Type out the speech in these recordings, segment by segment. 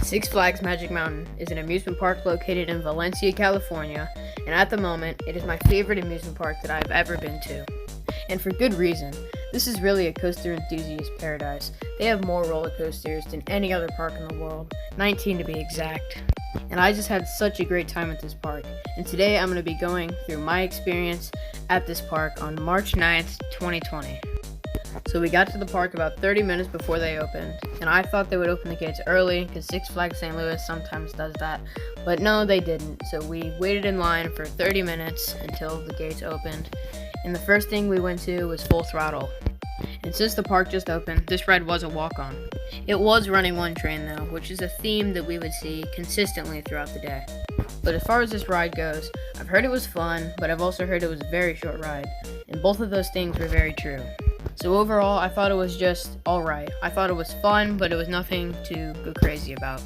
Six Flags Magic Mountain is an amusement park located in Valencia, California, and at the moment, it is my favorite amusement park that I've ever been to. And for good reason. This is really a coaster enthusiast paradise. They have more roller coasters than any other park in the world, 19 to be exact. And I just had such a great time at this park. And today I'm going to be going through my experience at this park on March 9th, 2020. So we got to the park about 30 minutes before they opened, and I thought they would open the gates early because Six Flags St. Louis sometimes does that, but no, they didn't. So we waited in line for 30 minutes until the gates opened, and the first thing we went to was Full Throttle. And since the park just opened, this ride was a walk-on. It was running one train though, which is a theme that we would see consistently throughout the day. But as far as this ride goes, I've heard it was fun, but I've also heard it was a very short ride, and both of those things were very true. So overall, I thought it was just alright. I thought it was fun, but it was nothing to go crazy about.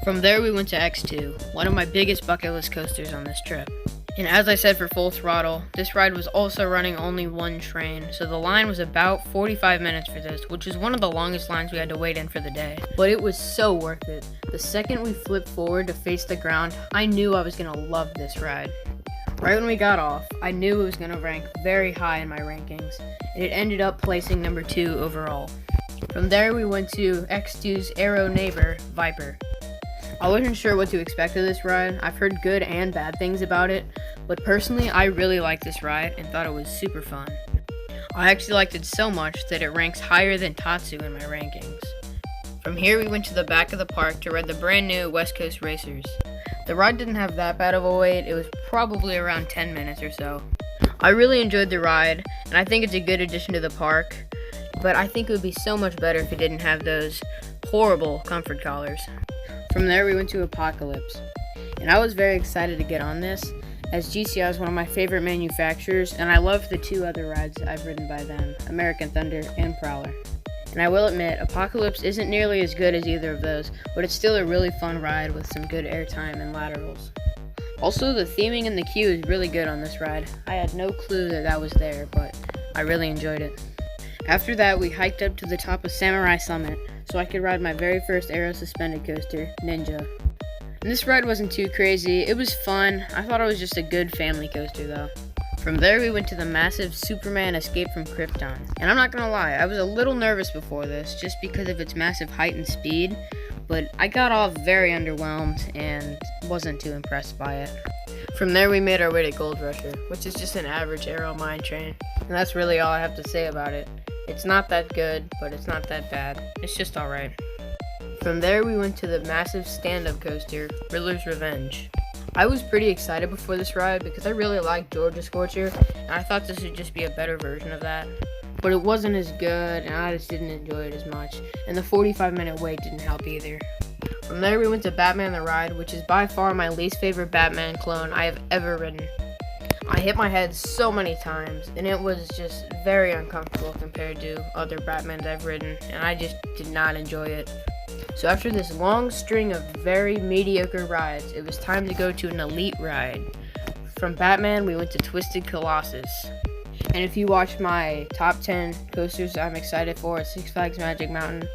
From there, we went to X2, one of my biggest bucket list coasters on this trip. And as I said for Full Throttle, this ride was also running only one train, so the line was about 45 minutes for this, which is one of the longest lines we had to wait in for the day. But it was so worth it. The second we flipped forward to face the ground, I knew I was going to love this ride. Right when we got off, I knew it was going to rank very high in my rankings, and it ended up placing number 2 overall. From there, we went to X2's Aero neighbor, Viper. I wasn't sure what to expect of this ride. I've heard good and bad things about it, but personally, I really liked this ride and thought it was super fun. I actually liked it so much that it ranks higher than Tatsu in my rankings. From here, we went to the back of the park to ride the brand new West Coast Racers. The ride didn't have that bad of a wait. It was probably around 10 minutes or so. I really enjoyed the ride, and I think it's a good addition to the park, but I think it would be so much better if it didn't have those horrible comfort collars. From there, we went to Apocalypse, and I was very excited to get on this, as GCI is one of my favorite manufacturers, and I love the 2 other rides I've ridden by them, American Thunder and Prowler. And I will admit, Apocalypse isn't nearly as good as either of those, but it's still a really fun ride with some good airtime and laterals. Also, the theming in the queue is really good on this ride. I had no clue that that was there, but I really enjoyed it. After that, we hiked up to the top of Samurai Summit, so I could ride my very first aero suspended coaster, Ninja. And this ride wasn't too crazy, it was fun. I thought it was just a good family coaster though. From there, we went to the massive Superman Escape from Krypton. And I'm not gonna lie, I was a little nervous before this, just because of its massive height and speed, but I got off very underwhelmed and wasn't too impressed by it. From there, we made our way to Gold Rusher, which is just an average aero mine train. And that's really all I have to say about it. It's not that good, but it's not that bad. It's just alright. From there, we went to the massive stand-up coaster, Riddler's Revenge. I was pretty excited before this ride because I really liked Georgia Scorcher, and I thought this would just be a better version of that. But it wasn't as good, and I just didn't enjoy it as much, and the 45-minute wait didn't help either. From there, we went to Batman the Ride, which is by far my least favorite Batman clone I have ever ridden. I hit my head so many times, and it was just very uncomfortable compared to other Batmans I've ridden, and I just did not enjoy it. So after this long string of very mediocre rides, it was time to go to an elite ride. From Batman, we went to Twisted Colossus. And if you watch my top 10 coasters I'm excited for at Six Flags Magic Mountain,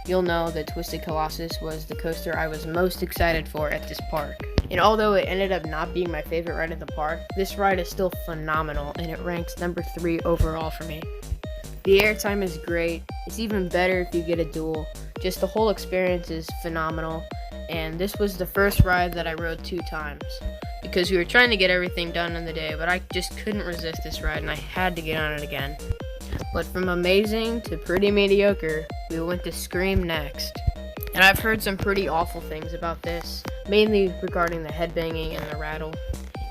you'll know that Twisted Colossus was the coaster I was most excited for at this park. And although it ended up not being my favorite ride at the park, this ride is still phenomenal, and it ranks number 3 overall for me. The airtime is great. It's even better if you get a dual. Just the whole experience is phenomenal, and this was the first ride that I rode 2 times because we were trying to get everything done in the day, but I just couldn't resist this ride and I had to get on it again. But from amazing to pretty mediocre, we went to Scream next. And I've heard some pretty awful things about this, mainly regarding the headbanging and the rattle.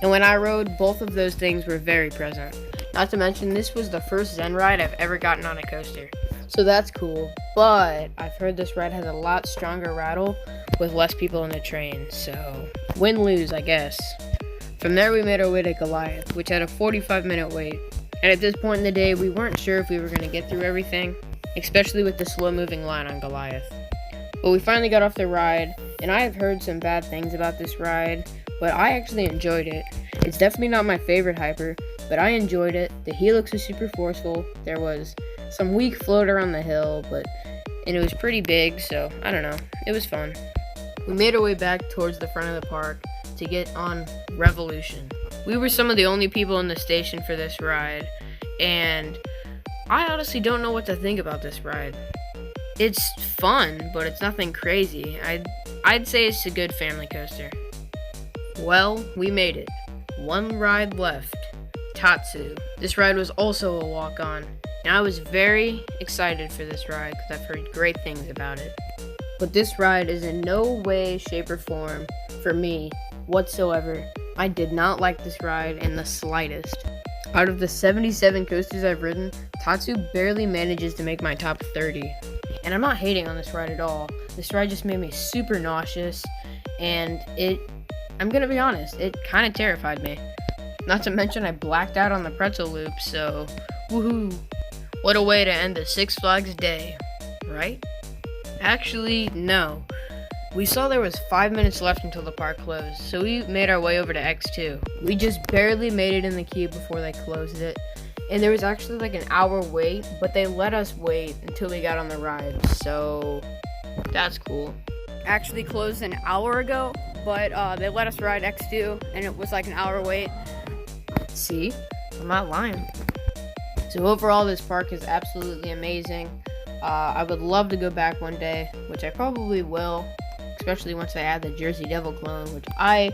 And when I rode, both of those things were very present. Not to mention, this was the first Zen ride I've ever gotten on a coaster. So that's cool, but I've heard this ride has a lot stronger rattle with less people in the train, so win-lose, I guess. From there, we made our way to Goliath, which had a 45-minute wait. And at this point in the day, we weren't sure if we were going to get through everything, especially with the slow-moving line on Goliath. But we finally got off the ride, and I have heard some bad things about this ride, but I actually enjoyed it. It's definitely not my favorite hyper, but I enjoyed it. The helix was super forceful. There was some weak float around the hill, and it was pretty big, so I don't know. It was fun. We made our way back towards the front of the park to get on Revolution. We were some of the only people in the station for this ride, and I honestly don't know what to think about this ride. It's fun, but it's nothing crazy. I'd say it's a good family coaster. Well, we made it. One ride left. Tatsu. This ride was also a walk-on, and I was very excited for this ride because I've heard great things about it. But this ride is in no way, shape, or form for me whatsoever. I did not like this ride in the slightest. Out of the 77 coasters I've ridden, Tatsu barely manages to make my top 30. And I'm not hating on this ride at all. This ride just made me super nauseous, and I'm gonna be honest, it kind of terrified me. Not to mention I blacked out on the pretzel loop, so woohoo. What a way to end the Six Flags day, right? Actually, no. We saw there was 5 minutes left until the park closed, so we made our way over to X2. We just barely made it in the queue before they closed it, and there was actually like an hour wait, but they let us wait until we got on the ride, so that's cool. Actually closed an hour ago, but they let us ride X2, and it was like an hour wait. See? I'm not lying. So overall, this park is absolutely amazing. I would love to go back one day, which I probably will, especially once I add the Jersey Devil clone, which I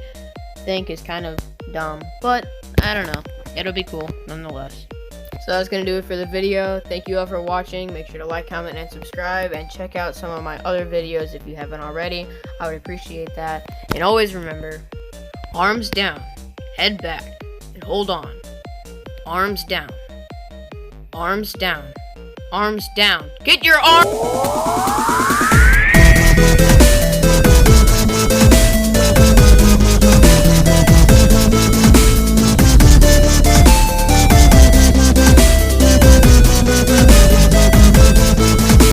think is kind of dumb, but I don't know. It'll be cool nonetheless. So that's going to do it for the video. Thank you all for watching. Make sure to like, comment, and subscribe, and check out some of my other videos if you haven't already. I would appreciate that. And always remember, arms down, head back, and hold on. Arms down. Arms down. Arms down. Get your arms!